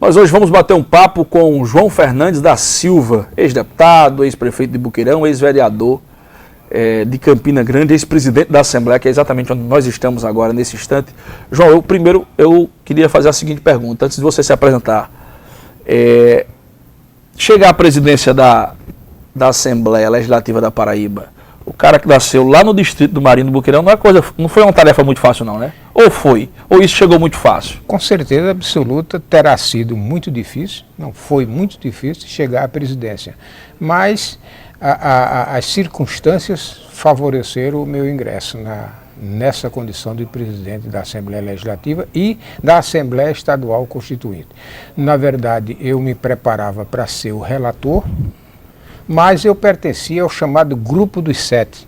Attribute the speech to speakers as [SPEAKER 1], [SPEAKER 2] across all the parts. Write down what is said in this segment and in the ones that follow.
[SPEAKER 1] Nós hoje vamos bater um papo com João Fernandes da Silva, ex-deputado, ex-prefeito de Boqueirão, ex-vereador de Campina Grande, ex-presidente da Assembleia, que é exatamente onde nós estamos agora, nesse instante. João, eu queria fazer a seguinte pergunta, antes de você se apresentar. Chegar à presidência da Assembleia Legislativa da Paraíba, o cara que nasceu lá no distrito do Marinho do Boqueirão, não foi uma tarefa muito fácil não, né? Ou foi? Ou isso chegou muito fácil?
[SPEAKER 2] Com certeza absoluta terá sido muito difícil, não foi muito difícil chegar à presidência, mas as circunstâncias favoreceram o meu ingresso nessa condição de presidente da Assembleia Legislativa e da Assembleia Estadual Constituinte. Na verdade, eu me preparava para ser o relator, mas eu pertencia ao chamado Grupo dos Sete.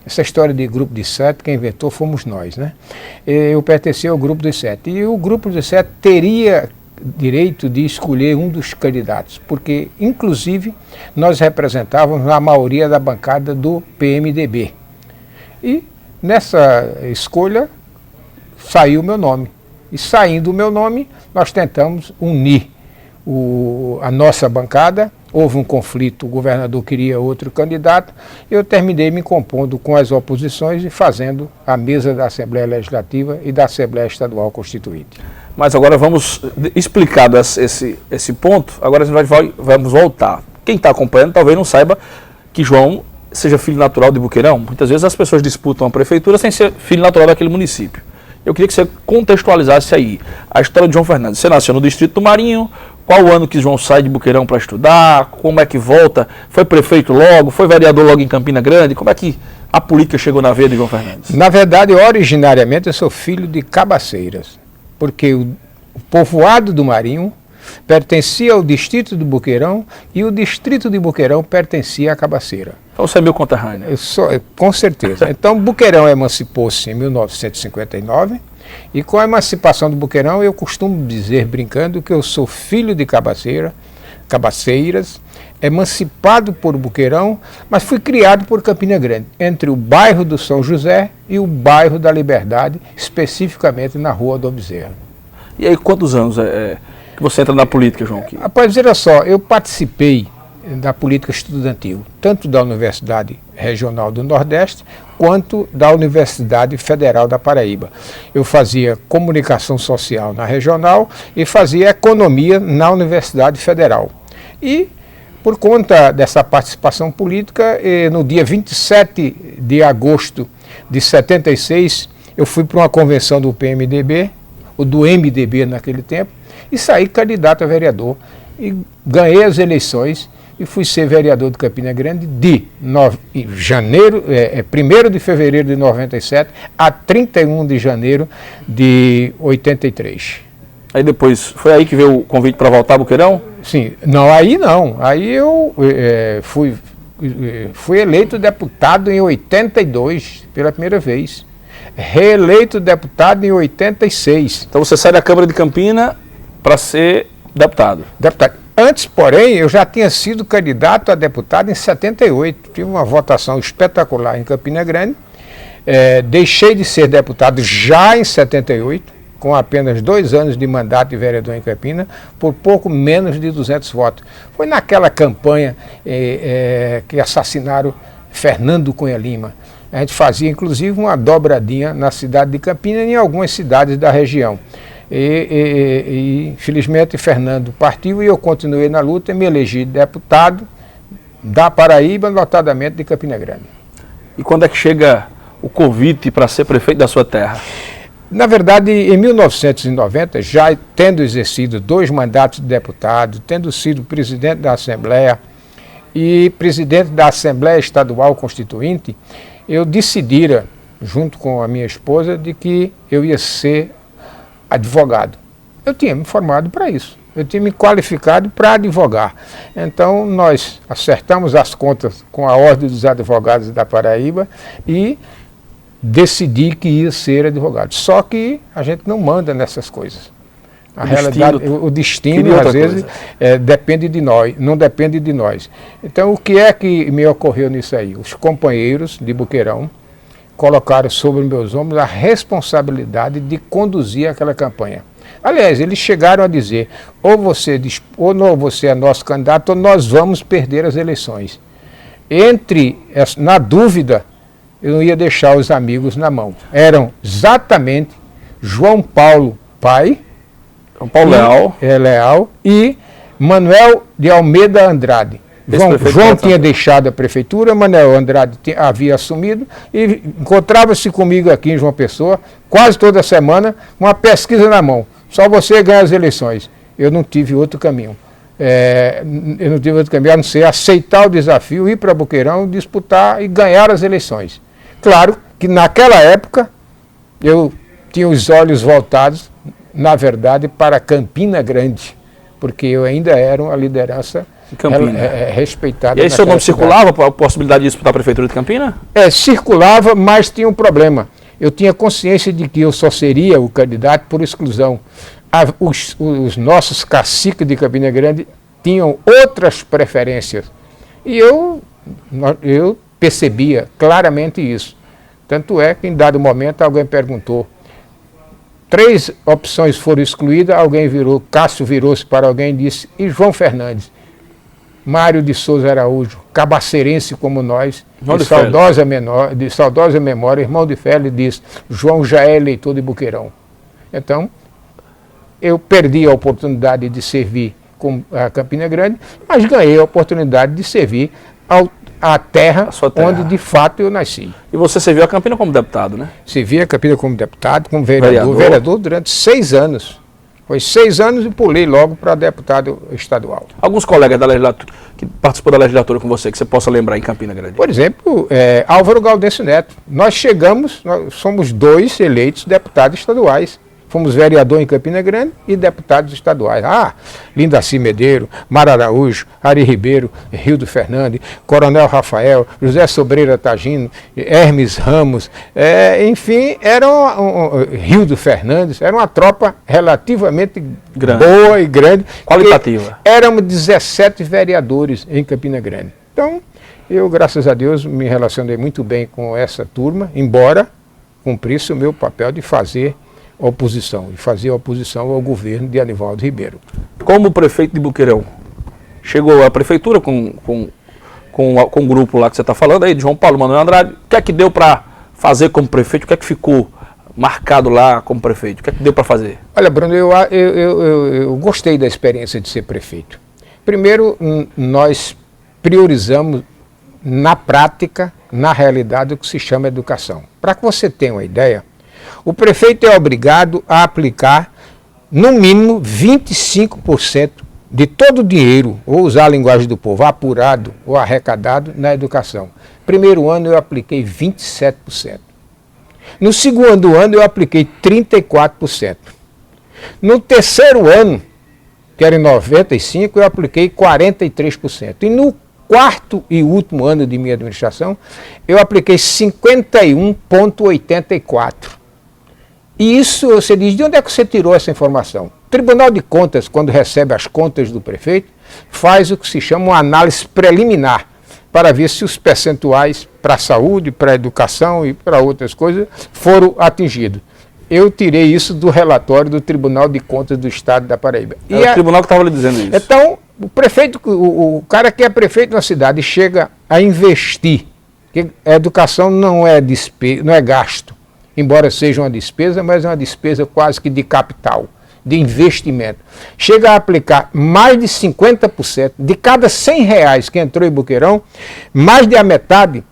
[SPEAKER 2] Essa história de Grupo dos Sete, quem inventou fomos nós, né? Eu pertencia ao Grupo dos Sete. E o Grupo dos Sete teria direito de escolher um dos candidatos, porque, inclusive, nós representávamos a maioria da bancada do PMDB. E, nessa escolha, saiu o meu nome. E, saindo o meu nome, nós tentamos unir a nossa bancada. Houve um conflito, o governador queria outro candidato, eu terminei me compondo com as oposições e fazendo a mesa da Assembleia Legislativa e da Assembleia Estadual Constituinte.
[SPEAKER 1] Mas agora vamos, explicado esse ponto, agora a gente vamos voltar. Quem está acompanhando talvez não saiba que João seja filho natural de Boqueirão. Muitas vezes as pessoas disputam a prefeitura sem ser filho natural daquele município. Eu queria que você contextualizasse aí a história de João Fernandes. Você nasceu no distrito do Marinho, qual o ano que João sai de Boqueirão para estudar, como é que volta, foi prefeito logo, foi vereador logo em Campina Grande, como é que a política chegou na veia de João Fernandes?
[SPEAKER 2] Na verdade, originariamente eu sou filho de Cabaceiras, porque o povoado do Marinho pertencia ao distrito do Boqueirão e o distrito de Boqueirão pertencia à Cabaceira.
[SPEAKER 1] Então você é meu conterrâneo.
[SPEAKER 2] Com certeza. Então Boqueirão emancipou-se em 1959 e com a emancipação do Boqueirão eu costumo dizer, brincando, que eu sou filho de Cabaceiras, emancipado por Boqueirão, mas fui criado por Campina Grande, entre o bairro do São José e o bairro da Liberdade, especificamente na Rua do Bezerra.
[SPEAKER 1] E aí quantos anos que você entra na política, João?
[SPEAKER 2] Rapaz, olha só, eu participei da política estudantil, tanto da Universidade Regional do Nordeste, quanto da Universidade Federal da Paraíba. Eu fazia comunicação social na regional e fazia economia na Universidade Federal. E, por conta dessa participação política, no dia 27 de agosto de 76, eu fui para uma convenção do PMDB, ou do MDB naquele tempo, e saí candidato a vereador. E ganhei as eleições e fui ser vereador de Campina Grande de 1º de fevereiro de 97 a 31 de janeiro de 83.
[SPEAKER 1] Aí depois, foi aí que veio o convite para voltar a Boqueirão?
[SPEAKER 2] Sim, não, aí não. Aí eu fui eleito deputado em 82, pela primeira vez. Reeleito deputado em 86.
[SPEAKER 1] Então você sai da Câmara de Campina para ser deputado?
[SPEAKER 2] Deputado. Antes, porém, eu já tinha sido candidato a deputado em 78. Tive uma votação espetacular em Campina Grande. Deixei de ser deputado já em 78, com apenas 2 anos de mandato de vereador em Campina, por pouco menos de 200 votos. Foi naquela campanha que assassinaram Fernando Cunha Lima. A gente fazia, inclusive, uma dobradinha na cidade de Campina e em algumas cidades da região. Infelizmente, Fernando partiu e eu continuei na luta e me elegi deputado da Paraíba, notadamente de Campina Grande.
[SPEAKER 1] E quando é que chega o convite para ser prefeito da sua terra?
[SPEAKER 2] Na verdade, em 1990, já tendo exercido 2 mandatos de deputado, tendo sido presidente da Assembleia e presidente da Assembleia Estadual Constituinte, eu decidira, junto com a minha esposa, de que eu ia ser advogado. Eu tinha me formado para isso, eu tinha me qualificado para advogar. Então nós acertamos as contas com a Ordem dos Advogados da Paraíba e decidi que ia ser advogado. Só que a gente não manda nessas coisas. A realidade, o destino às vezes depende de nós, não depende de nós. Então o que é que me ocorreu nisso aí? Os companheiros de Boqueirão colocaram sobre meus ombros a responsabilidade de conduzir aquela campanha. Aliás, eles chegaram a dizer, ou não, você é nosso candidato, ou nós vamos perder as eleições. Na dúvida, eu não ia deixar os amigos na mão. Eram exatamente João Paulo Pai,
[SPEAKER 1] João Paulo
[SPEAKER 2] Leal e Manuel de Almeida Andrade. João tinha deixado a prefeitura, Manuel Andrade havia assumido e encontrava-se comigo aqui em João Pessoa, quase toda semana, uma pesquisa na mão. Só você ganha as eleições. Eu não tive outro caminho. A não ser aceitar o desafio, ir para Boqueirão, disputar e ganhar as eleições. Claro que naquela época eu tinha os olhos voltados, na verdade, para Campina Grande, porque eu ainda era uma liderança respeitada.
[SPEAKER 1] E aí seu nome circulava para a possibilidade de disputar a prefeitura de Campina?
[SPEAKER 2] Circulava, mas tinha um problema. Eu tinha consciência de que eu só seria o candidato por exclusão. Os nossos caciques de Campina Grande tinham outras preferências. E eu percebia claramente isso. Tanto é que em dado momento alguém perguntou, 3 opções foram excluídas, Cássio virou-se para alguém e disse, e João Fernandes? Mário de Souza Araújo, cabaceirense como nós, de saudosa memória, irmão de Félix, diz, João já é eleitor de Boqueirão. Então, eu perdi a oportunidade de servir com a Campina Grande, mas ganhei a oportunidade de servir a terra onde de fato eu nasci.
[SPEAKER 1] E você serviu a Campina como deputado, né?
[SPEAKER 2] Servi a Campina como deputado, como vereador durante 6 anos. Foi 6 anos e pulei logo para deputado estadual.
[SPEAKER 1] Alguns colegas da legislatura, que participou da legislatura com você, que você possa lembrar em Campina Grande?
[SPEAKER 2] Por exemplo, Álvaro Galdense Neto. Nós somos 2 eleitos deputados estaduais. Fomos vereador em Campina Grande e deputados estaduais. Lindaci Medeiro, Mara Araújo, Ari Ribeiro, Rildo Fernandes, Coronel Rafael, José Sobreira Tagino, Hermes Ramos, enfim, Rildo Fernandes, era uma tropa relativamente boa e grande.
[SPEAKER 1] Qualitativa.
[SPEAKER 2] Éramos 17 vereadores em Campina Grande. Então, eu, graças a Deus, me relacionei muito bem com essa turma, embora cumprisse o meu papel de fazer oposição ao governo de Anivaldo Ribeiro.
[SPEAKER 1] Como prefeito de Boqueirão, chegou à prefeitura com o grupo lá que você está falando aí, de João Paulo Manuel Andrade, o que é que deu para fazer como prefeito, o que é que ficou marcado lá como prefeito, o que é que deu para fazer?
[SPEAKER 2] Olha, Bruno, eu gostei da experiência de ser prefeito. Primeiro, nós priorizamos na prática, na realidade, o que se chama educação. Para que você tenha uma ideia, o prefeito é obrigado a aplicar, no mínimo, 25% de todo o dinheiro, ou usar a linguagem do povo, apurado ou arrecadado na educação. Primeiro ano eu apliquei 27%. No segundo ano eu apliquei 34%. No terceiro ano, que era em 95, eu apliquei 43%. E no quarto e último ano de minha administração, eu apliquei 51,84%. E isso, você diz, de onde é que você tirou essa informação? O Tribunal de Contas, quando recebe as contas do prefeito, faz o que se chama uma análise preliminar, para ver se os percentuais para a saúde, para a educação e para outras coisas foram atingidos. Eu tirei isso do relatório do Tribunal de Contas do Estado da Paraíba.
[SPEAKER 1] O tribunal que estava lhe dizendo isso.
[SPEAKER 2] Então, o prefeito, o cara que é prefeito na cidade chega a investir, que a educação não é gasto, embora seja uma despesa, mas é uma despesa quase que de capital, de investimento. Chega a aplicar mais de 50%, de cada R$100 que entrou em Boqueirão, mais de a metade,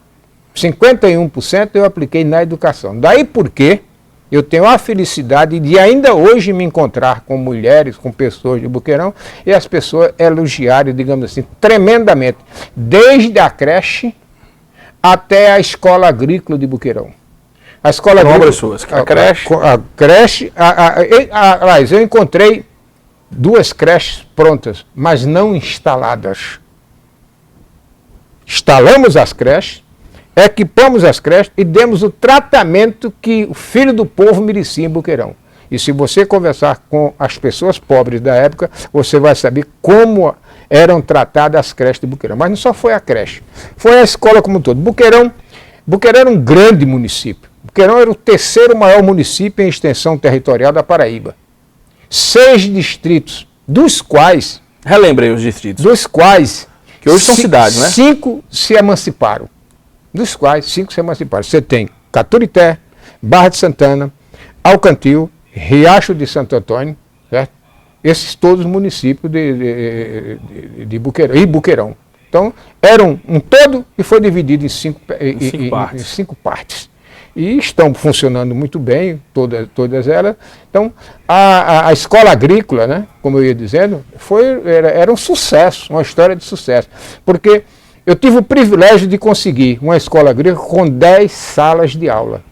[SPEAKER 2] 51%, eu apliquei na educação. Daí porque eu tenho a felicidade de ainda hoje me encontrar com mulheres, com pessoas de Boqueirão, e as pessoas elogiarem, digamos assim, tremendamente, desde a creche até a escola agrícola de Boqueirão. A escola agrícola, a creche, aliás, eu encontrei 2 creches prontas, mas não instaladas. Instalamos as creches, equipamos as creches e demos o tratamento que o filho do povo merecia em Boqueirão. E se você conversar com as pessoas pobres da época, você vai saber como eram tratadas as creches de Boqueirão. Mas não só foi a creche, foi a escola como um todo. Boqueirão era um grande município. Boqueirão era o 3º maior município em extensão territorial da Paraíba. 6 distritos, dos quais...
[SPEAKER 1] Relembrei os distritos.
[SPEAKER 2] Dos quais...
[SPEAKER 1] Que hoje são cidades, né?
[SPEAKER 2] 5 se emanciparam. Dos quais 5 se emanciparam. Você tem Caturité, Barra de Santana, Alcantil, Riacho de Santo Antônio, certo? Esses todos municípios de Buqueirão, e Buqueirão. Então, eram um todo e foi dividido em 5 partes. E estão funcionando muito bem, todas elas. Então, a escola agrícola, né, como eu ia dizendo, era um sucesso, uma história de sucesso. Porque eu tive o privilégio de conseguir uma escola agrícola com 10 salas de aula.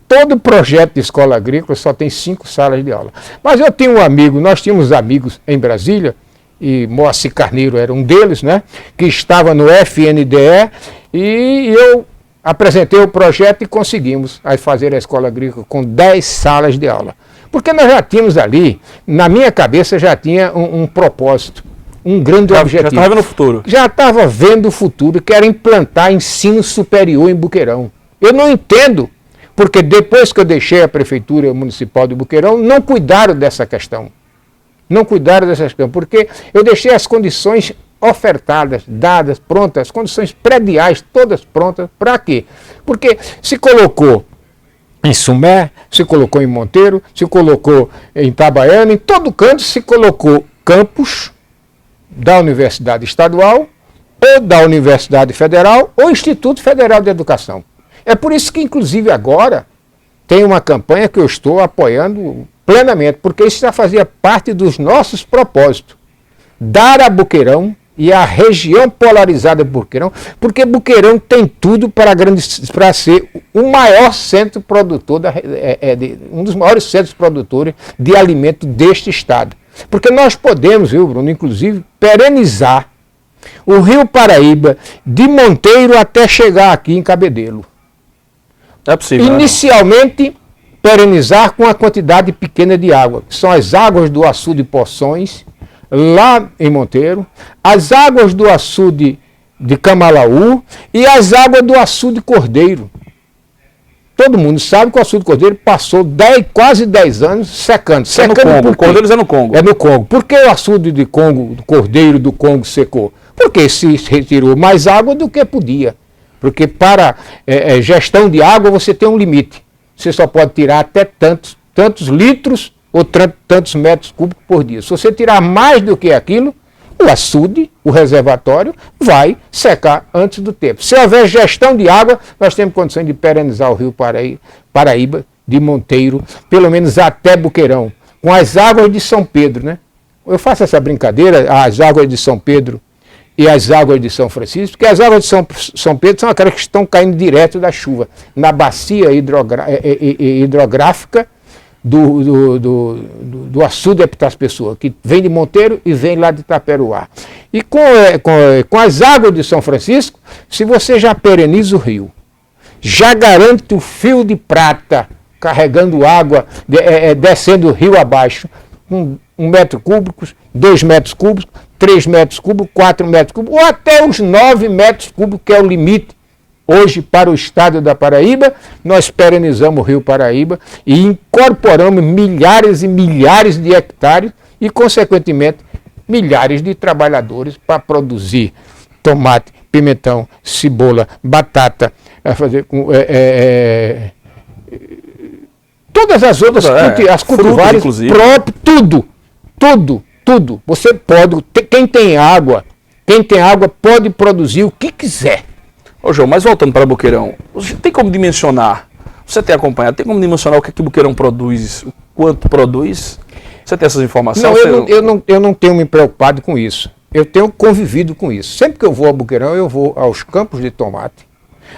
[SPEAKER 2] Todo projeto de escola agrícola só tem 5 salas de aula. Mas eu tenho um amigo, nós tínhamos amigos em Brasília, e Moacir Carneiro era um deles, né, que estava no FNDE, e eu apresentei o projeto e conseguimos aí fazer a escola agrícola com 10 salas de aula. Porque nós já tínhamos ali, na minha cabeça já tinha um propósito, um grande objetivo. Já
[SPEAKER 1] estava vendo o futuro.
[SPEAKER 2] Já estava vendo o futuro, que era implantar ensino superior em Buqueirão. Eu não entendo, porque depois que eu deixei a Prefeitura Municipal de Buqueirão, não cuidaram dessa questão. Não cuidaram dessa questão, porque eu deixei as condições ofertadas, dadas, prontas, as condições prediais, todas prontas. Para quê? Porque se colocou em Sumé, se colocou em Monteiro, se colocou em Itabaiana, em todo canto se colocou campus da Universidade Estadual, ou da Universidade Federal, ou Instituto Federal de Educação. É por isso que, inclusive, agora tem uma campanha que eu estou apoiando plenamente, porque isso já fazia parte dos nossos propósitos. Dar a Buqueirão e a região polarizada de Buqueirão, porque Buqueirão tem tudo para ser o maior centro produtor, um dos maiores centros produtores de alimento deste estado. Porque nós podemos, viu, Bruno, inclusive, perenizar o Rio Paraíba de Monteiro até chegar aqui em Cabedelo.
[SPEAKER 1] É possível.
[SPEAKER 2] Inicialmente, perenizar com a quantidade pequena de água, que são as águas do açude de Poções, lá em Monteiro, as águas do açude de Camalaú e as águas do açude Cordeiro. Todo mundo sabe que o açude Cordeiro passou quase 10 anos secando.
[SPEAKER 1] É no Congo. O Cordeiro é no Congo.
[SPEAKER 2] É no Congo. Por que o açude de Congo, do Cordeiro do Congo secou? Porque se retirou mais água do que podia. Porque para gestão de água você tem um limite. Você só pode tirar até tantos litros ou tantos metros cúbicos por dia. Se você tirar mais do que aquilo, o açude, o reservatório, vai secar antes do tempo. Se houver gestão de água, nós temos condições de perenizar o Rio Paraíba, de Monteiro, pelo menos até Buqueirão, com as águas de São Pedro, né? Eu faço essa brincadeira, as águas de São Pedro e as águas de São Francisco, porque as águas de São Pedro são aquelas que estão caindo direto da chuva, na bacia hidrográfica do açude Epitácio, que vem de Monteiro e vem lá de Itaperuá. E com as águas de São Francisco, se você já pereniza o rio, já garante o fio de prata carregando água, descendo o rio abaixo, 1 metro cúbico, 2 metros cúbicos, 3 metros cúbicos, 4 metros cúbicos, ou até os 9 metros cúbicos, que é o limite. Hoje, para o estado da Paraíba, nós perenizamos o Rio Paraíba e incorporamos milhares e milhares de hectares e, consequentemente, milhares de trabalhadores para produzir tomate, pimentão, cebola, batata, todas as outras, as cultivares próprias, tudo. Você pode, quem tem água pode produzir o que quiser.
[SPEAKER 1] Ô João, mas voltando para Buqueirão, você tem como dimensionar, você tem acompanhado, tem como dimensionar o que Buqueirão produz, o quanto produz? Você tem essas informações?
[SPEAKER 2] Não, eu não tenho me preocupado com isso. Eu tenho convivido com isso. Sempre que eu vou a Buqueirão, eu vou aos campos de tomate,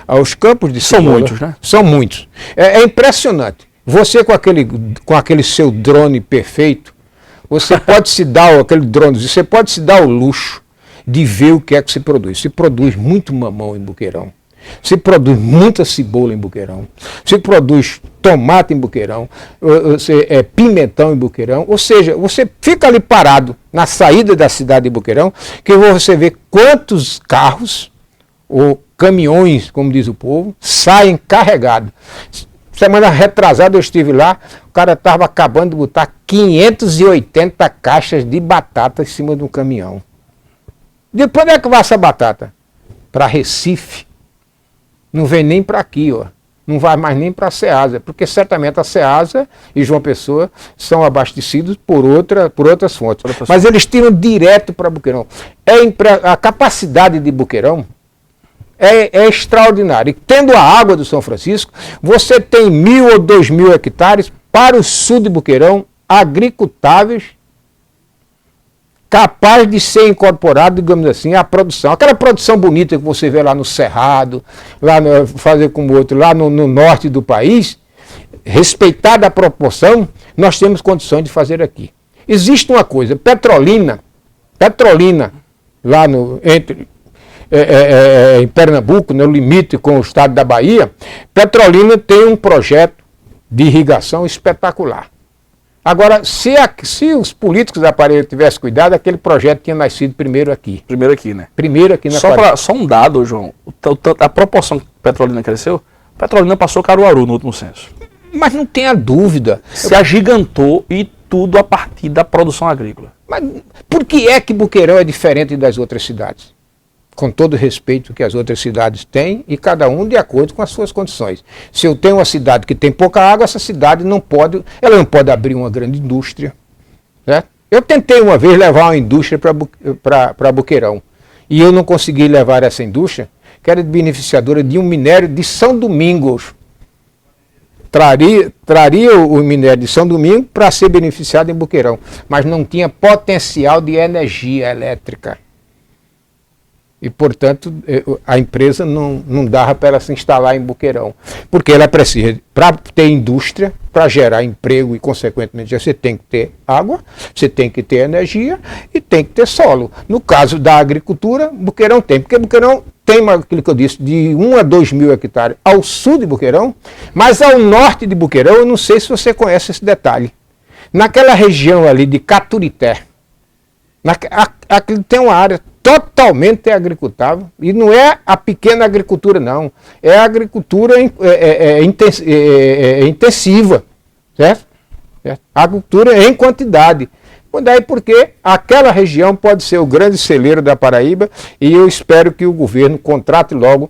[SPEAKER 2] aos campos de cebola.
[SPEAKER 1] São muitos, né?
[SPEAKER 2] São muitos. É impressionante. Você com aquele seu drone perfeito, você pode se dar, aquele drone, você pode se dar o luxo de ver o que é que se produz. Se produz muito mamão em Buqueirão, se produz muita cebola em Buqueirão, se produz tomate em Buqueirão, pimentão em Buqueirão, ou seja, você fica ali parado na saída da cidade de Buqueirão, que você vê quantos carros, ou caminhões, como diz o povo, saem carregados. Semana retrasada eu estive lá, o cara estava acabando de botar 580 caixas de batata em cima de um caminhão. Depois onde é que vai essa batata? Para Recife. Não vem nem para aqui, ó. Não vai mais nem para a Ceasa, porque certamente a Ceasa e João Pessoa são abastecidos por outras fontes. Mas eles tiram direto para Boqueirão. A capacidade de Boqueirão é extraordinária. E tendo a água do São Francisco, você tem 1.000 ou 2.000 hectares para o sul de Boqueirão, agricultáveis, capaz de ser incorporado, digamos assim, à produção. Aquela produção bonita que você vê lá no Cerrado, fazer como outro, lá no norte do país, respeitada a proporção, nós temos condições de fazer aqui. Existe uma coisa, Petrolina, lá em Pernambuco, no limite com o estado da Bahia, Petrolina tem um projeto de irrigação espetacular. Agora, se os políticos da Paraíba tivessem cuidado, aquele projeto tinha nascido primeiro aqui.
[SPEAKER 1] Primeiro aqui, né?
[SPEAKER 2] Primeiro aqui na Paraíba.
[SPEAKER 1] Só um dado, João. A proporção que Petrolina cresceu, Petrolina passou Caruaru no último censo.
[SPEAKER 2] Mas não tenha dúvida.
[SPEAKER 1] Se agigantou e tudo a partir da produção agrícola.
[SPEAKER 2] Mas por que é que Boqueirão é diferente das outras cidades? Com todo o respeito que as outras cidades têm e cada um de acordo com as suas condições. Se eu tenho uma cidade que tem pouca água, essa cidade não pode abrir uma grande indústria. Né? Eu tentei uma vez levar uma indústria para Boqueirão e eu não consegui levar essa indústria, que era beneficiadora de um minério de São Domingos. Traria o minério de São Domingo para ser beneficiado em Boqueirão, mas não tinha potencial de energia elétrica. E, portanto, a empresa não dava para ela se instalar em Boqueirão. Porque ela precisa, para ter indústria, para gerar emprego e, consequentemente, você tem que ter água, você tem que ter energia e tem que ter solo. No caso da agricultura, Boqueirão tem. Porque Boqueirão tem, aquilo que eu disse, de 1 a 2 mil hectares ao sul de Boqueirão, mas ao norte de Boqueirão, eu não sei se você conhece esse detalhe. Naquela região ali de Caturité, tem uma área totalmente agricultável, e não é a pequena agricultura não, é a agricultura intensiva, certo? A agricultura em quantidade. Daí porque aquela região pode ser o grande celeiro da Paraíba e eu espero que o governo contrate logo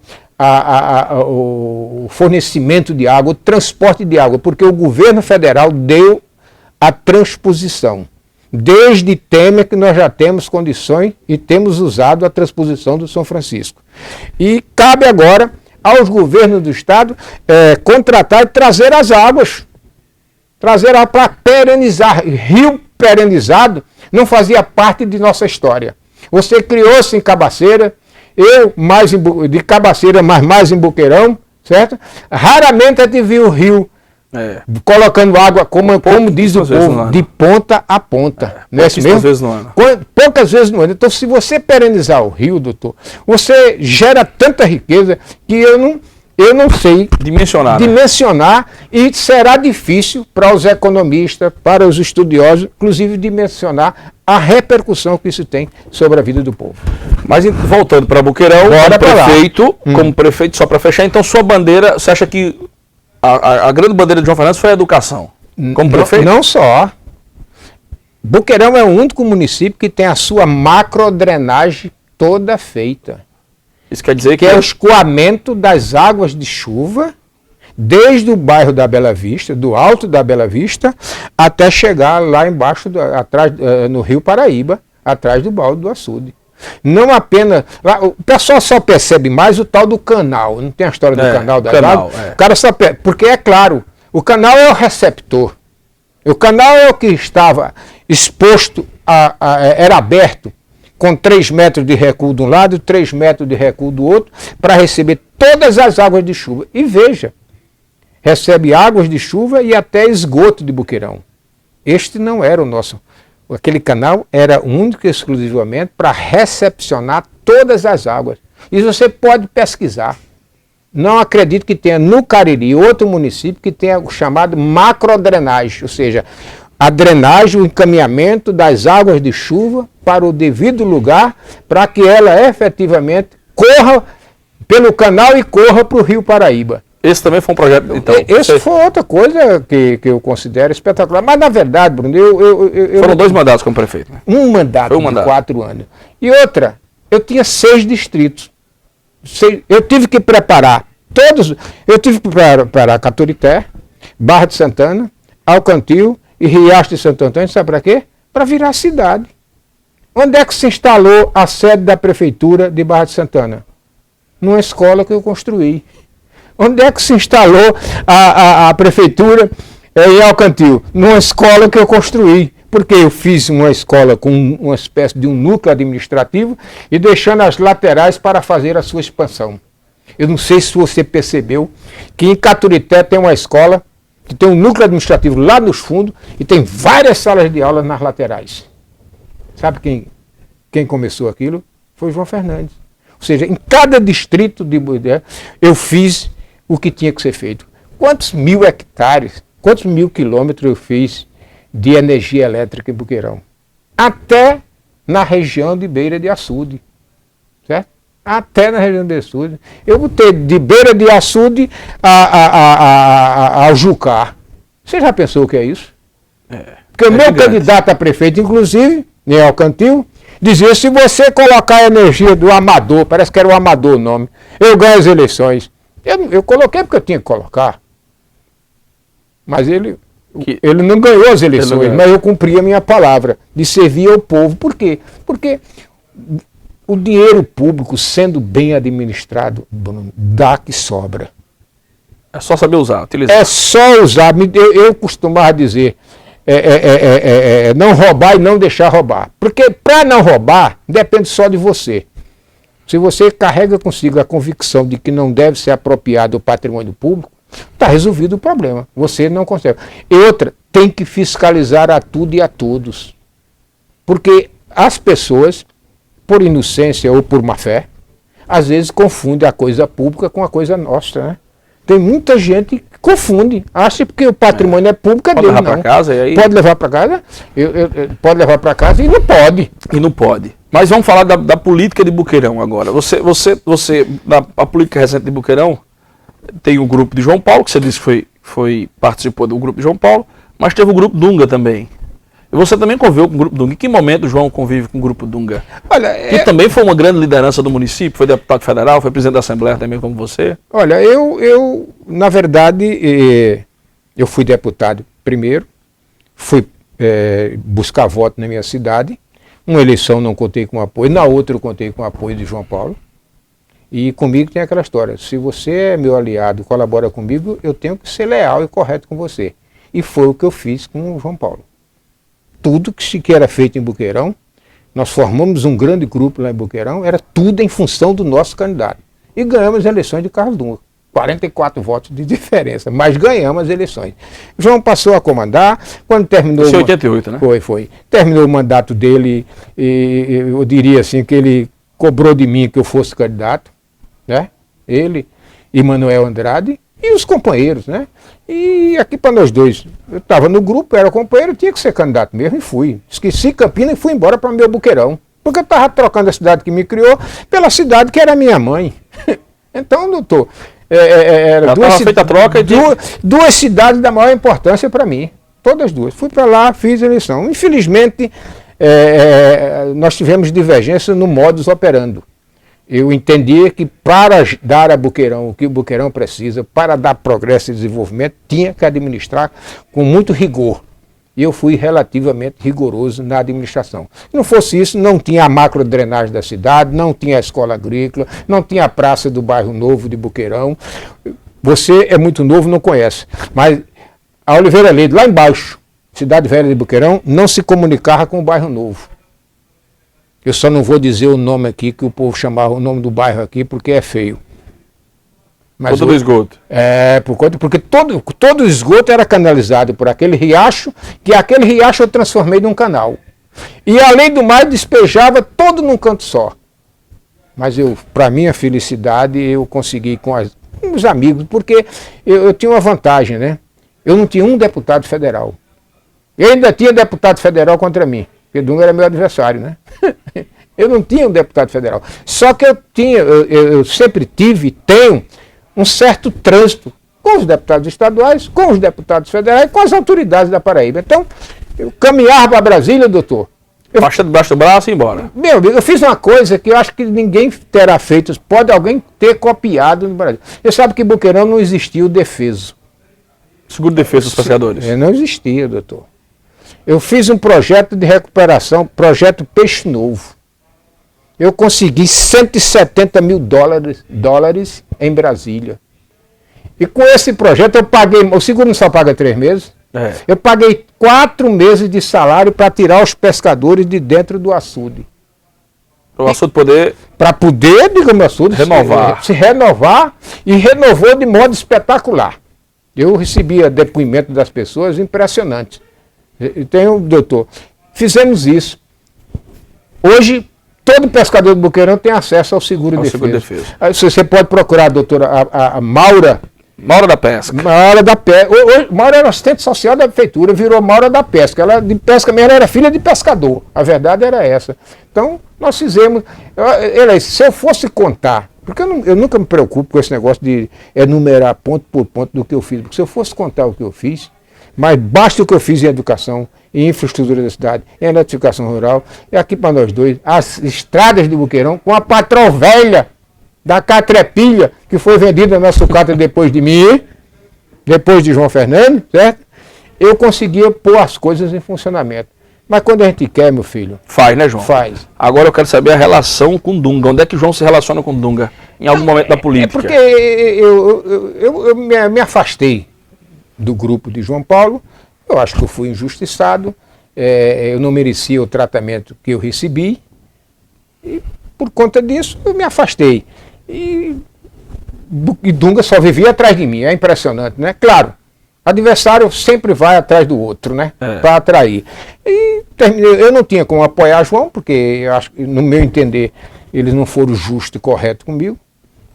[SPEAKER 2] o fornecimento de água, o transporte de água, porque o governo federal deu a transposição. Desde Temer que nós já temos condições e temos usado a transposição do São Francisco. E cabe agora aos governos do estado contratar e trazer as águas. Trazer água para perenizar. Rio perenizado não fazia parte de nossa história. Você criou-se em Cabaceira, eu mais de Cabaceira, mas mais em Boqueirão, certo? Raramente a gente viu o rio colocando água, como diz o povo, de ponta a ponta.
[SPEAKER 1] Poucas vezes no ano.
[SPEAKER 2] Poucas vezes no ano. Então, se você perenizar o rio, doutor, você gera tanta riqueza que eu não sei dimensionar e será difícil para os economistas, para os estudiosos, inclusive dimensionar a repercussão que isso tem sobre a vida do povo.
[SPEAKER 1] Mas voltando para Boqueirão, como prefeito, só para fechar, então sua bandeira, você acha que a grande bandeira de João Fernandes foi a educação? Como prefeito?
[SPEAKER 2] Não só. Boqueirão é o único município que tem a sua macrodrenagem toda feita.
[SPEAKER 1] Isso quer dizer
[SPEAKER 2] que é o escoamento das águas de chuva, desde o bairro da Bela Vista, do Alto da Bela Vista, até chegar lá embaixo, no Rio Paraíba, atrás do balde do açude. Não apenas... O pessoal só percebe mais o tal do canal. Não tem a história do canal das águas? O cara só percebe, porque é claro, o canal é o receptor. O canal é o que estava exposto, era aberto, com 3 metros de recuo de um lado e 3 metros de recuo do outro, para receber todas as águas de chuva. E veja, recebe águas de chuva e até esgoto de Boqueirão. Este não era o nosso. Aquele canal era único e exclusivamente para recepcionar todas as águas. Isso você pode pesquisar. Não acredito que tenha no Cariri, outro município, que tenha o chamado macrodrenagem, ou seja, a drenagem, o encaminhamento das águas de chuva para o devido lugar, para que ela efetivamente corra pelo canal e corra para o Rio Paraíba.
[SPEAKER 1] Esse também foi um projeto, então...
[SPEAKER 2] Esse foi outra coisa que eu considero espetacular. Mas, na verdade, Bruno,
[SPEAKER 1] Foram 2 mandatos como prefeito, né?
[SPEAKER 2] Um mandato de 4 anos. E outra, eu tinha 6 distritos. Eu tive que preparar todos... Eu tive que preparar Caturité, Barra de Santana, Alcantil e Riacho de Santo Antônio. Sabe para quê? Para virar cidade. Onde é que se instalou a sede da prefeitura de Barra de Santana? Numa escola que eu construí. Onde é que se instalou a prefeitura em Alcantil? Numa escola que eu construí. Porque eu fiz uma escola com uma espécie de um núcleo administrativo e deixando as laterais para fazer a sua expansão. Eu não sei se você percebeu que em Caturité tem uma escola que tem um núcleo administrativo lá nos fundos e tem várias salas de aula nas laterais. Sabe quem começou aquilo? Foi o João Fernandes. Ou seja, em cada distrito de Buidé, eu fiz o que tinha que ser feito. Quantos 1.000 hectares, quantos 1.000 quilômetros eu fiz de energia elétrica em Buqueirão? Até na região de Beira de Açude. Certo? Até na região de Açude. Eu botei de Beira de Açude ao Jucá. Você já pensou o que é isso? Porque o meu candidato a prefeito, inclusive, em Alcantil, dizia, se você colocar a energia do Amador, parece que era o Amador o nome, eu ganho as eleições. Eu coloquei porque eu tinha que colocar. Mas ele não ganhou as eleições, mas eu cumpri a minha palavra de servir ao povo. Por quê? Porque o dinheiro público, sendo bem administrado, dá que sobra.
[SPEAKER 1] É só saber usar, utilizar.
[SPEAKER 2] É só usar. Eu costumava dizer, não roubar e não deixar roubar. Porque para não roubar, depende só de você. Se você carrega consigo a convicção de que não deve ser apropriado o patrimônio público, está resolvido o problema. Você não consegue. E outra, tem que fiscalizar a tudo e a todos. Porque as pessoas, por inocência ou por má fé, às vezes confundem a coisa pública com a coisa nossa, né? Tem muita gente que confunde, acha que o patrimônio é público, é dele, não.
[SPEAKER 1] Pode levar para casa e aí...
[SPEAKER 2] Pode levar para casa, pode levar para casa e não pode.
[SPEAKER 1] E não pode. Mas vamos falar da política de Buqueirão agora. A política recente de Buqueirão, tem o grupo de João Paulo, que você disse que participou do grupo de João Paulo, mas teve o grupo Dunga também. E você também conviveu com o grupo Dunga. Em que momento o João convive com o grupo Dunga? Olha, que também foi uma grande liderança do município, foi deputado federal, foi presidente da Assembleia também como você.
[SPEAKER 2] Olha, eu na verdade, eu fui deputado primeiro, fui buscar voto na minha cidade. Uma eleição não contei com apoio, na outra eu contei com o apoio de João Paulo. E comigo tem aquela história, se você é meu aliado, colabora comigo, eu tenho que ser leal e correto com você. E foi o que eu fiz com o João Paulo. Tudo que era feito em Buqueirão, nós formamos um grande grupo lá em Buqueirão, era tudo em função do nosso candidato. E ganhamos as eleições de Carlos Dunga. 44 votos de diferença, mas ganhamos as eleições. João passou a comandar, quando terminou...
[SPEAKER 1] Isso é 88, né?
[SPEAKER 2] Foi. Terminou o mandato dele, e eu diria assim, que ele cobrou de mim que eu fosse candidato, né? Ele e Manuel Andrade e os companheiros, né? E aqui para nós dois, eu estava no grupo, era companheiro, tinha que ser candidato mesmo e fui. Esqueci Campinas e fui embora para meu Buqueirão, porque eu estava trocando a cidade que me criou pela cidade que era minha mãe. Então, doutor... duas cidades da maior importância para mim, todas duas. Fui para lá, fiz a eleição. Infelizmente, nós tivemos divergência no modus operandi. Eu entendia que para dar a Buqueirão o que o Buqueirão precisa, para dar progresso e desenvolvimento, tinha que administrar com muito rigor. E eu fui relativamente rigoroso na administração. Se não fosse isso, não tinha a macrodrenagem da cidade, não tinha a escola agrícola, não tinha a praça do bairro Novo de Buqueirão. Você é muito novo, não conhece. Mas a Oliveira Leite, lá embaixo, Cidade Velha de Buqueirão, não se comunicava com o bairro Novo. Eu só não vou dizer o nome aqui, que o povo chamava o nome do bairro aqui, porque é feio.
[SPEAKER 1] Mas todo o esgoto.
[SPEAKER 2] Porque todo o esgoto era canalizado por aquele riacho, que aquele riacho eu transformei num canal. E além do mais, despejava todo num canto só. Mas para minha felicidade, eu consegui com os amigos, porque eu tinha uma vantagem, né? Eu não tinha um deputado federal. Eu ainda tinha deputado federal contra mim, porque Dunga era meu adversário, né? Eu não tinha um deputado federal. Só que eu sempre tive e tenho um certo trânsito com os deputados estaduais, com os deputados federais, com as autoridades da Paraíba. Então, eu caminhava para Brasília, doutor.
[SPEAKER 1] Baixa debaixo do braço e ir embora.
[SPEAKER 2] Meu amigo, eu fiz uma coisa que eu acho que ninguém terá feito, pode alguém ter copiado no Brasil. Você sabe que em Boqueirão não existia o defeso.
[SPEAKER 1] Seguro de defesa dos pescadores.
[SPEAKER 2] Não existia, doutor. Eu fiz um projeto de recuperação, projeto Peixe Novo. Eu consegui 170 mil dólares em Brasília. E com esse projeto eu paguei, o seguro não só paga 3 meses, eu paguei 4 meses de salário para tirar os pescadores de dentro do açude.
[SPEAKER 1] Para o açude poder...
[SPEAKER 2] Para poder, digamos, açude se renovar, e renovou de modo espetacular. Eu recebia depoimento das pessoas impressionantes. Então, doutor, fizemos isso. Hoje, todo pescador do Boqueirão tem acesso ao seguro de defesa. Você pode procurar a doutora a Maura.
[SPEAKER 1] Maura da Pesca.
[SPEAKER 2] Maura da Pesca. Maura era assistente social da prefeitura, virou Maura da Pesca. Ela de pesca mesmo, ela era filha de pescador. A verdade era essa. Então, nós fizemos. Se eu fosse contar, porque eu nunca me preocupo com esse negócio de enumerar ponto por ponto do que eu fiz. Porque se eu fosse contar o que eu fiz, mas basta o que eu fiz em educação, em infraestrutura da cidade, em eletrificação rural, e aqui para nós dois, as estradas de Boqueirão, com a patrão velha da Catrepilha, que foi vendida na sucata depois de mim, depois de João Fernando, certo? Eu conseguia pôr as coisas em funcionamento. Mas quando a gente quer, meu filho...
[SPEAKER 1] Faz, né, João?
[SPEAKER 2] Faz.
[SPEAKER 1] Agora eu quero saber a relação com Dunga. Onde é que João se relaciona com Dunga? Em algum momento da política?
[SPEAKER 2] É porque eu me afastei do grupo de João Paulo. Eu acho que eu fui injustiçado. Eu não merecia o tratamento que eu recebi. E por conta disso, eu me afastei. E Dunga só vivia atrás de mim. É impressionante, né? Claro. Adversário sempre vai atrás do outro, né? Para atrair. E eu não tinha como apoiar João, porque eu acho que, no meu entender, eles não foram justos e corretos comigo.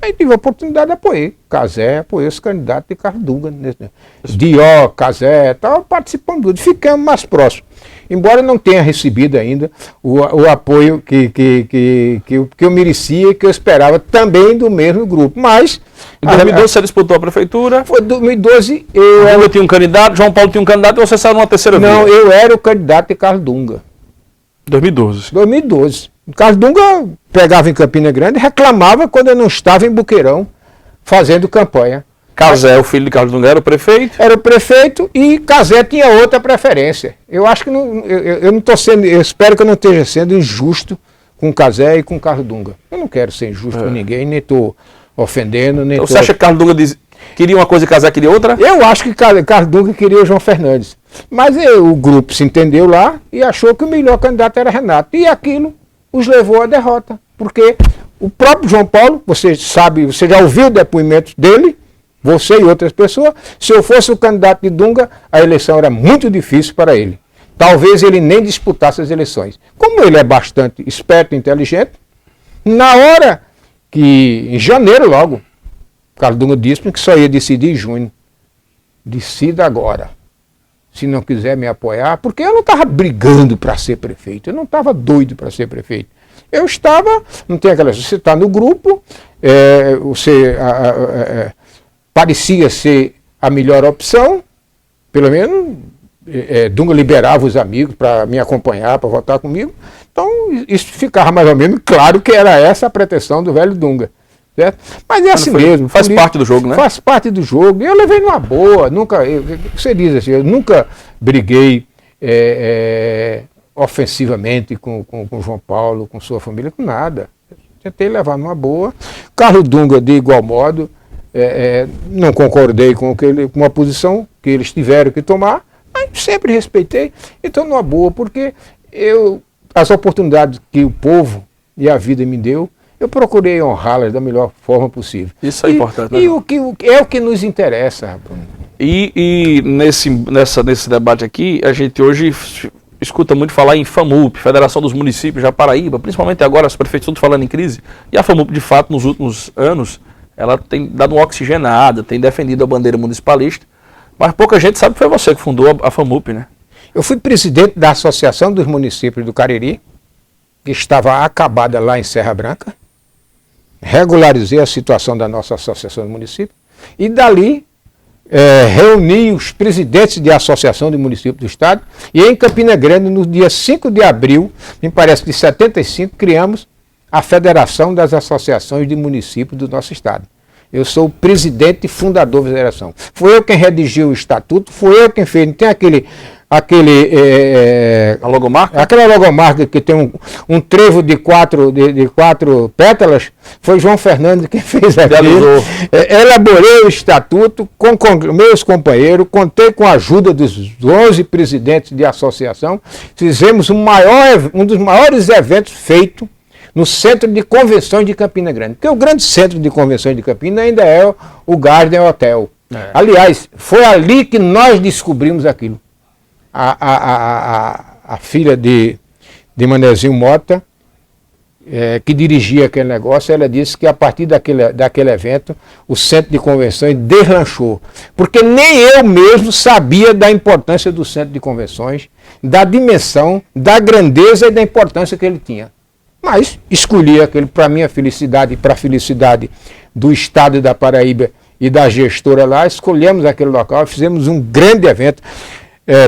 [SPEAKER 2] Aí tive a oportunidade de apoiar. Casé apoiou esse candidato de Carlos Dunga. Dió, Casé, tal, participando tudo. Ficamos mais próximos. Embora não tenha recebido ainda o apoio que eu merecia e que eu esperava também do mesmo grupo. Mas...
[SPEAKER 1] Em 2012 você disputou a prefeitura?
[SPEAKER 2] Foi em 2012...
[SPEAKER 1] Dunga tinha um candidato, João Paulo tinha um candidato e você saiu numa terceira via?
[SPEAKER 2] Não, eu era o candidato de Carlos Dunga.
[SPEAKER 1] 2012?
[SPEAKER 2] 2012. Carlos Dunga pegava em Campina Grande e reclamava quando eu não estava em Boqueirão fazendo campanha.
[SPEAKER 1] Casé, o filho de Carlos Dunga, era o prefeito?
[SPEAKER 2] Era o prefeito e Casé tinha outra preferência. Eu acho que eu não estou sendo, eu espero que eu não esteja sendo injusto com Casé e com Carlos Dunga. Eu não quero ser injusto com ninguém, nem estou ofendendo, nem
[SPEAKER 1] então, você acha que Carlos Dunga queria uma coisa e Casé queria outra?
[SPEAKER 2] Eu acho que Carlos Dunga queria o João Fernandes. Mas o grupo se entendeu lá e achou que o melhor candidato era Renato. E aquilo os levou à derrota. Porque o próprio João Paulo, você sabe, você já ouviu depoimentos dele, você e outras pessoas, se eu fosse o candidato de Dunga, a eleição era muito difícil para ele. Talvez ele nem disputasse as eleições. Como ele é bastante esperto e inteligente, na hora que, em janeiro logo, Carlos Dunga disse que só ia decidir em junho. Decida agora. Se não quiser me apoiar, porque eu não estava brigando para ser prefeito, eu não estava doido para ser prefeito. Eu estava, não tem aquela, você está no grupo, você parecia ser a melhor opção, pelo menos Dunga liberava os amigos para me acompanhar, para votar comigo, então isso ficava mais ou menos claro que era essa a pretensão do velho Dunga. Certo? Mas é assim mesmo.
[SPEAKER 1] Faz parte do jogo, né?
[SPEAKER 2] Faz parte do jogo. Eu levei numa boa, você diz assim, eu nunca briguei ofensivamente com João Paulo, com sua família, com nada. Tentei levar numa boa. Carlos Dunga, de igual modo, não concordei com a posição que eles tiveram que tomar, mas sempre respeitei. Então, numa boa, porque as oportunidades que o povo e a vida me deu, eu procurei honrá-las da melhor forma possível.
[SPEAKER 1] Isso é importante, né?
[SPEAKER 2] E é o que nos interessa, Bruno.
[SPEAKER 1] E nesse debate aqui, a gente hoje escuta muito falar em FAMUP, Federação dos Municípios da Paraíba, principalmente agora as prefeituras falando em crise, e a FAMUP, de fato, nos últimos anos, ela tem dado uma oxigenada, tem defendido a bandeira municipalista, mas pouca gente sabe que foi você que fundou a FAMUP, né?
[SPEAKER 2] Eu fui presidente da Associação dos Municípios do Cariri, que estava acabada lá em Serra Branca. regularizei a situação da nossa associação de municípios e dali reuni os presidentes de associação de municípios do estado e em Campina Grande, no dia 5 de abril, me parece de 75, criamos a Federação das Associações de Municípios do nosso estado. Eu sou o presidente e fundador da federação. Fui eu quem redigiu o estatuto, fui eu quem fez. Não tem a logomarca? Aquela logomarca que tem um trevo de quatro pétalas, foi João Fernando quem fez aquilo. Elaborei o estatuto com meus companheiros, contei com a ajuda dos 11 presidentes de associação, fizemos um dos maiores eventos feitos no Centro de Convenções de Campina Grande, porque o grande Centro de Convenções de Campina ainda é o Garden Hotel. Aliás, foi ali que nós descobrimos aquilo. A filha de Manezinho Mota, que dirigia aquele negócio, ela disse que a partir daquele evento, o Centro de Convenções deslanchou. Porque nem eu mesmo sabia da importância do Centro de Convenções, da dimensão, da grandeza e da importância que ele tinha. Mas escolhi aquele para minha felicidade e para a felicidade do estado da Paraíba e da gestora lá, escolhemos aquele local, fizemos um grande evento.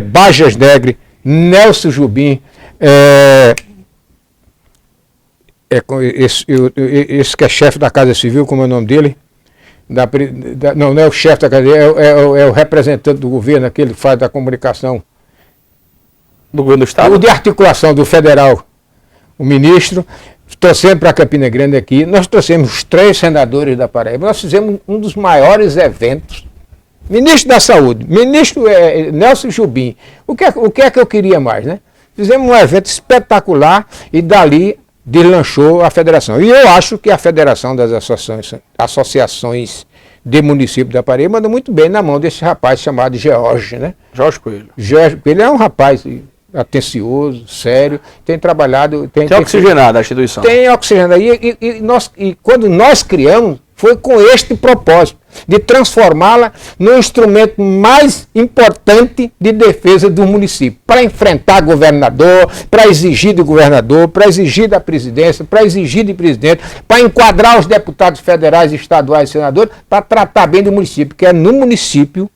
[SPEAKER 2] Bajas Negre, Nelson Jubim, esse que é chefe da Casa Civil, como é o nome dele? Não é o chefe da Casa Civil, é o representante do governo, aquele que faz da comunicação.
[SPEAKER 1] Do governo do estado?
[SPEAKER 2] O de articulação do federal, o ministro. Torcemos para Campina Grande aqui, nós trouxemos os 3 senadores da Paraíba, nós fizemos um dos maiores eventos. Ministro da Saúde, ministro Nelson Jubim, o que é que eu queria mais, né? Fizemos um evento espetacular e dali deslanchou a federação. E eu acho que a Federação das Associações de Municípios da Paraíba anda muito bem na mão desse rapaz chamado George, né?
[SPEAKER 1] Jorge Coelho.
[SPEAKER 2] Jorge Coelho é um rapaz atencioso, sério, tem trabalhado... Tem
[SPEAKER 1] oxigenado a instituição.
[SPEAKER 2] Tem oxigenado. E quando nós criamos, foi com este propósito, de transformá-la no instrumento mais importante de defesa do município, para enfrentar governador, para exigir do governador, para exigir da presidência, para exigir de presidente, para enquadrar os deputados federais, estaduais e senadores, para tratar bem do município, porque é no município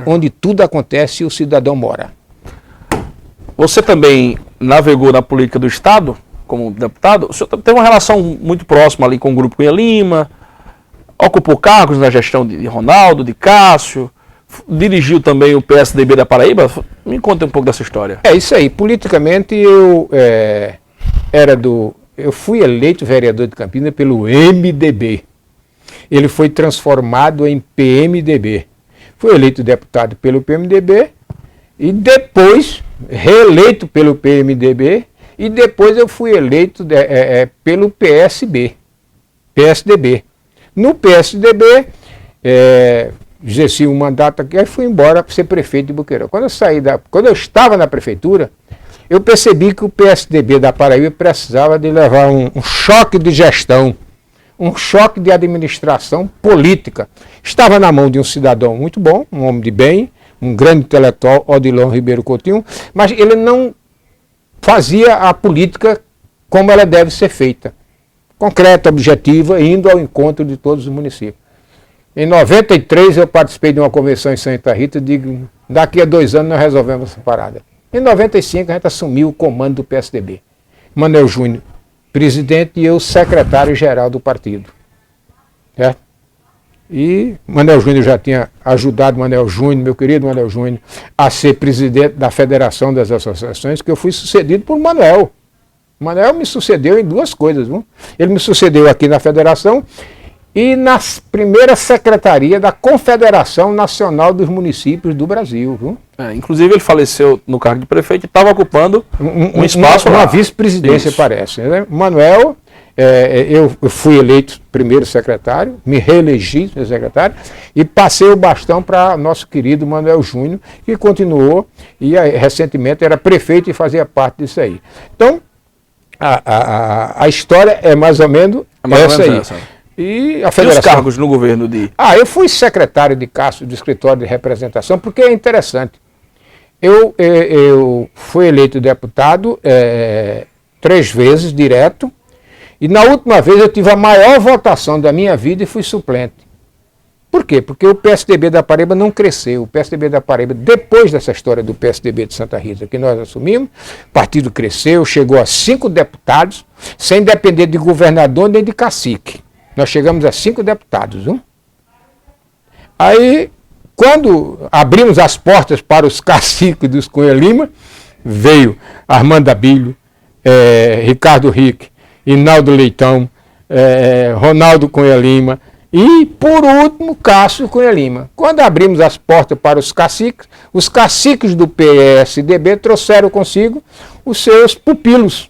[SPEAKER 2] onde tudo acontece e o cidadão mora.
[SPEAKER 1] Você também navegou na política do estado, como deputado. O senhor tem uma relação muito próxima ali com o Grupo Cunha Lima, ocupou cargos na gestão de Ronaldo, de Cássio, dirigiu também o PSDB da Paraíba. Me conta um pouco dessa história.
[SPEAKER 2] É isso aí. Politicamente eu fui eleito vereador de Campinas pelo MDB. Ele foi transformado em PMDB. Fui eleito deputado pelo PMDB e depois reeleito pelo PMDB e depois eu fui eleito pelo PSDB. No PSDB, exerci um mandato aqui, aí fui embora para ser prefeito de Boqueirão. Quando eu estava na prefeitura, eu percebi que o PSDB da Paraíba precisava de levar um choque de gestão, um choque de administração política. Estava na mão de um cidadão muito bom, um homem de bem, um grande intelectual, Odilon Ribeiro Coutinho, mas ele não fazia a política como ela deve ser feita. Concreta, objetiva, indo ao encontro de todos os municípios. Em 93 eu participei de uma convenção em Santa Rita e digo, daqui a 2 anos nós resolvemos essa parada. Em 95 a gente assumiu o comando do PSDB. Manuel Júnior, presidente, e eu secretário-geral do partido. Certo? E Manuel Júnior já tinha ajudado Manuel Júnior, meu querido Manuel Júnior, a ser presidente da Federação das Associações, que eu fui sucedido por Manuel. Manuel me sucedeu em 2 coisas. Viu? Ele me sucedeu aqui na Federação e na primeira secretaria da Confederação Nacional dos Municípios do Brasil. Viu?
[SPEAKER 1] Inclusive ele faleceu no cargo de prefeito e estava ocupando um espaço
[SPEAKER 2] uma vice-presidência, parece. Né? Manuel, eu fui eleito primeiro secretário, me reelegi secretário e passei o bastão para nosso querido Manuel Júnior, que continuou e recentemente era prefeito e fazia parte disso aí. Então, a história é mais ou menos essa aí. E a federação...
[SPEAKER 1] E os cargos no governo de...
[SPEAKER 2] eu fui secretário de Cássio do escritório de representação, porque é interessante. Eu fui eleito deputado 3 vezes direto E na última vez eu tive a maior votação da minha vida e fui suplente. Por quê? Porque o PSDB da Paraíba não cresceu. O PSDB da Paraíba, depois dessa história do PSDB de Santa Rita, que nós assumimos, o partido cresceu, chegou a 5 deputados, sem depender de governador nem de cacique. Nós chegamos a 5 deputados. Viu? Aí, quando abrimos as portas para os caciques dos Cunha Lima, veio Armando Abílio, Ricardo Rick, Hinaldo Leitão, Ronaldo Cunha Lima, e, por último, Cássio Cunha Lima. Quando abrimos as portas para os caciques do PSDB trouxeram consigo os seus pupilos,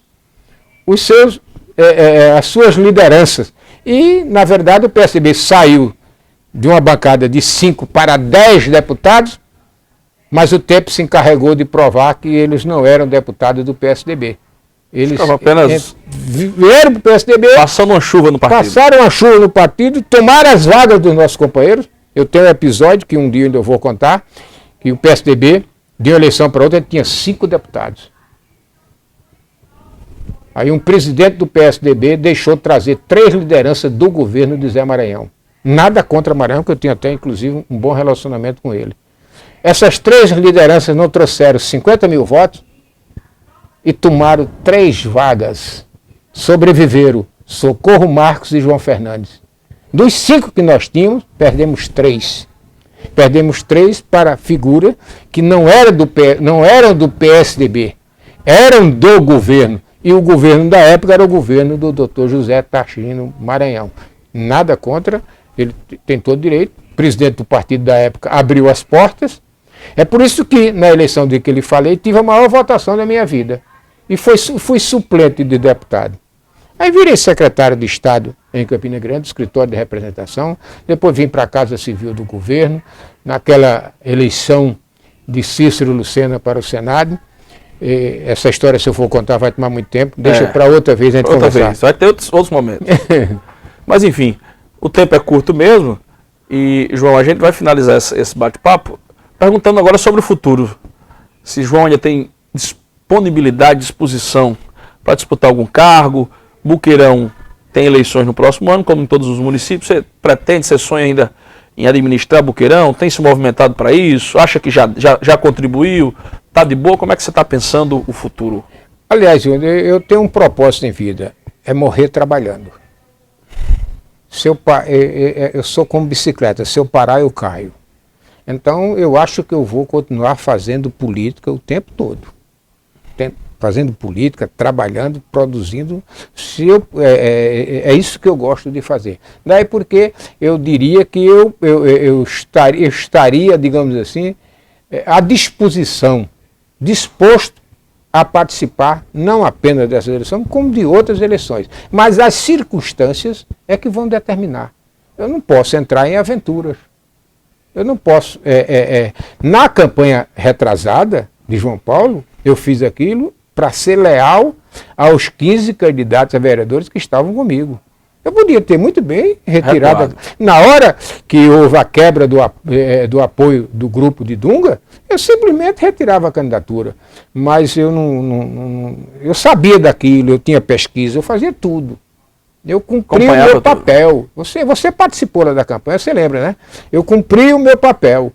[SPEAKER 2] as suas lideranças. E, na verdade, o PSDB saiu de uma bancada de 5 para 10 deputados, mas o tempo se encarregou de provar que eles não eram deputados do PSDB. Eles
[SPEAKER 1] apenas
[SPEAKER 2] vieram para o PSDB,
[SPEAKER 1] passando uma chuva no partido.
[SPEAKER 2] Passaram uma chuva no partido, tomaram as vagas dos nossos companheiros. Eu tenho um episódio que um dia ainda eu vou contar, que o PSDB, de uma eleição para outra, tinha 5 deputados. Aí um presidente do PSDB deixou trazer 3 lideranças do governo de Zé Maranhão. Nada contra Maranhão, que eu tinha até, inclusive, um bom relacionamento com ele. Essas 3 lideranças não trouxeram 50 mil votos, e tomaram 3 vagas. Sobreviveram Socorro Marcos e João Fernandes. Dos 5 que nós tínhamos, perdemos 3. Perdemos 3 para figura que não eram do PSDB, eram do governo. E o governo da época era o governo do Dr. José Tarcísio Maranhão. Nada contra, ele tem todo direito. O presidente do partido da época abriu as portas. É por isso que, na eleição de que ele falei, tive a maior votação da minha vida. E fui suplente de deputado. Aí virei secretário de Estado em Campina Grande, escritório de representação. Depois vim para a Casa Civil do governo, naquela eleição de Cícero Lucena para o Senado. E essa história, se eu for contar, vai tomar muito tempo. Deixa para outra vez a gente conversar.
[SPEAKER 1] Vai ter outros momentos. Mas, enfim, o tempo é curto mesmo. E, João, a gente vai finalizar esse bate-papo perguntando agora sobre o futuro. Se João ainda tem disponibilidade, disposição para disputar algum cargo. Buqueirão tem eleições no próximo ano, como em todos os municípios. Você pretende, você sonha ainda em administrar Buqueirão? Tem se movimentado para isso? Acha que já contribuiu? Está de boa? Como é que você está pensando o futuro?
[SPEAKER 2] Aliás, eu tenho um propósito em vida, é morrer trabalhando. Eu sou como bicicleta, se eu parar eu caio. Então eu acho que eu vou continuar fazendo política o tempo todo. Fazendo política, trabalhando, produzindo, é isso que eu gosto de fazer. Daí porque eu diria que eu estaria, digamos assim, à disposição, disposto a participar, não apenas dessa eleição, como de outras eleições. Mas as circunstâncias é que vão determinar. Eu não posso entrar em aventuras. Eu não posso. Na campanha retrasada de João Paulo, eu fiz aquilo para ser leal aos 15 candidatos a vereadores que estavam comigo. Eu podia ter muito bem retirado. Na hora que houve a quebra do apoio do grupo de Dunga, eu simplesmente retirava a candidatura. Mas eu sabia daquilo, eu tinha pesquisa, eu fazia tudo. Eu cumpri o meu papel. Você participou lá da campanha, você lembra, né? Eu cumpri o meu papel.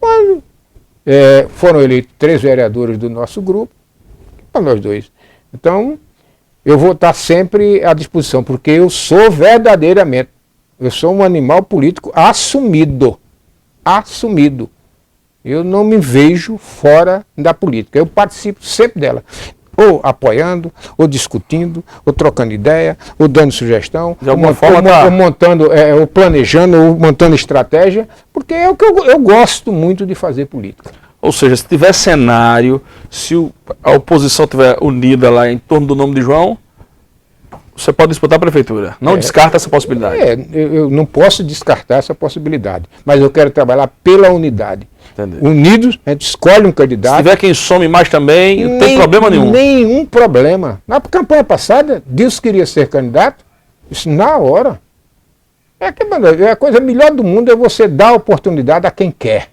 [SPEAKER 2] Quando foram eleitos 3 vereadores do nosso grupo, para nós 2. Então, eu vou estar sempre à disposição, porque eu sou verdadeiramente, eu sou um animal político assumido. Assumido. Eu não me vejo fora da política, eu participo sempre dela. Ou apoiando, ou discutindo, ou trocando ideia, ou dando sugestão, ou montando, ou planejando, ou montando estratégia, porque é o que eu gosto muito de fazer política.
[SPEAKER 1] Ou seja, se tiver cenário, se a oposição estiver unida lá em torno do nome de João, você pode disputar a prefeitura. Não descarta essa possibilidade.
[SPEAKER 2] Eu não posso descartar essa possibilidade, mas eu quero trabalhar pela unidade.
[SPEAKER 1] Entendi.
[SPEAKER 2] Unidos, a gente escolhe um candidato.
[SPEAKER 1] Se tiver quem some mais também, não tem problema nenhum.
[SPEAKER 2] Nenhum problema. Na campanha passada, Deus queria ser candidato, isso na hora. A coisa melhor do mundo é você dar oportunidade a quem quer.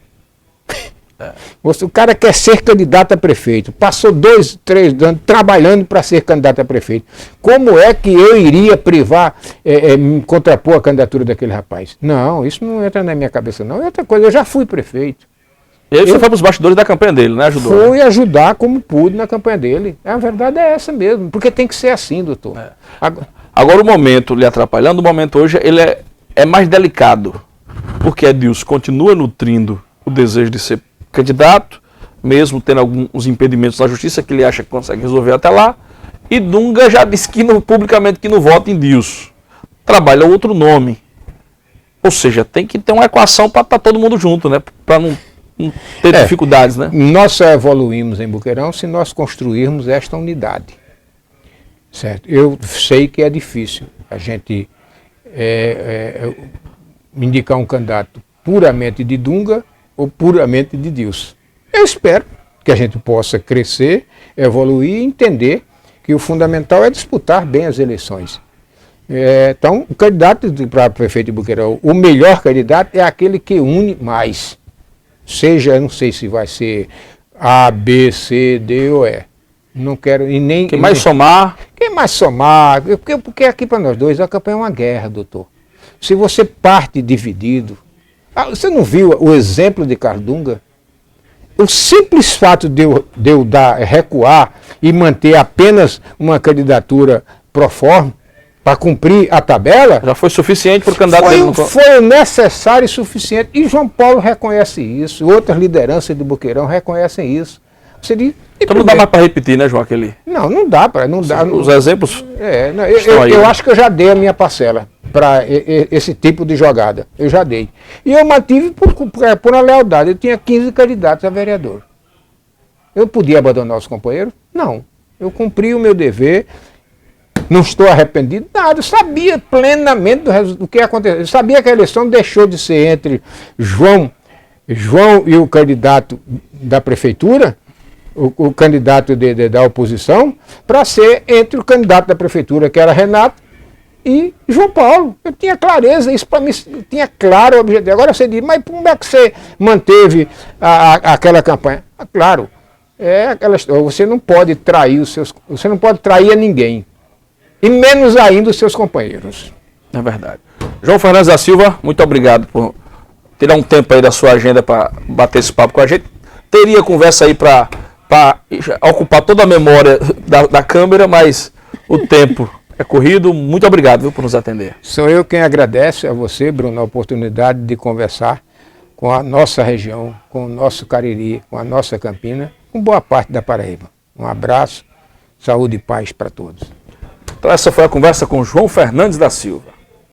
[SPEAKER 2] O cara quer ser candidato a prefeito, passou 2, 3 anos trabalhando para ser candidato a prefeito. Como é que eu iria privar, me contrapor a candidatura daquele rapaz? Não, isso não entra na minha cabeça não. É outra coisa, eu já fui prefeito.
[SPEAKER 1] E aí você foi para os bastidores da campanha dele, né? Ajudou.
[SPEAKER 2] Fui ajudar como pude na campanha dele. A verdade é essa mesmo, porque tem que ser assim, doutor.
[SPEAKER 1] Agora o momento, lhe atrapalhando, o momento hoje ele é mais delicado, porque Edilson continua nutrindo o desejo de ser candidato, mesmo tendo alguns impedimentos na justiça que ele acha que consegue resolver até lá, e Dunga já disse publicamente que não vota em Dilson. Trabalha outro nome. Ou seja, tem que ter uma equação para estar todo mundo junto, né? Para não ter dificuldades, né?
[SPEAKER 2] Nós só evoluímos em Boqueirão se nós construirmos esta unidade. Certo? Eu sei que é difícil a gente indicar um candidato puramente de Dunga ou puramente de Dilson. Eu espero que a gente possa crescer, evoluir e entender que o fundamental é disputar bem as eleições. Então, o candidato para prefeito de Boqueirão, o melhor candidato é aquele que une mais. Seja, eu não sei se vai ser A, B, C, D ou E. Não quero, e nem...
[SPEAKER 1] Quem mais somar?
[SPEAKER 2] Quem mais somar? Porque aqui para nós dois a campanha é uma guerra, doutor. Se você parte dividido... você não viu o exemplo de Carlos Dunga? O simples fato de eu recuar e manter apenas uma candidatura pro forma, para cumprir a tabela...
[SPEAKER 1] Já foi suficiente para o candidato dele?
[SPEAKER 2] Foi necessário e suficiente. E João Paulo reconhece isso, outras lideranças do Boqueirão reconhecem isso. Você diz,
[SPEAKER 1] então não dá mais para repetir, né, João?
[SPEAKER 2] Não dá para...
[SPEAKER 1] Os exemplos
[SPEAKER 2] eu acho que eu já dei a minha parcela para esse tipo de jogada. Eu já dei. E eu mantive por uma lealdade. Eu tinha 15 candidatos a vereador. Eu podia abandonar os companheiros? Não. Eu cumpri o meu dever. Não estou arrependido de nada. Eu sabia plenamente do que ia acontecer. Eu sabia que a eleição deixou de ser entre João e o candidato da prefeitura, o candidato da oposição, para ser entre o candidato da prefeitura, que era Renato, e João Paulo. Eu tinha clareza, isso para mim, tinha claro o objetivo. Agora você diz, mas como é que você manteve aquela campanha? Claro, você não pode trair você não pode trair a ninguém, e menos ainda os seus companheiros.
[SPEAKER 1] É verdade. João Fernandes da Silva, muito obrigado por tirar um tempo aí da sua agenda para bater esse papo com a gente. Teria conversa aí para ocupar toda a memória da câmera, mas o tempo é corrido. Muito obrigado, viu, por nos atender.
[SPEAKER 2] Sou eu quem agradece a você, Bruno, a oportunidade de conversar com a nossa região, com o nosso Cariri, com a nossa Campina, com boa parte da Paraíba. Um abraço, saúde e paz para todos.
[SPEAKER 1] Então essa foi a conversa com João Fernandes da Silva.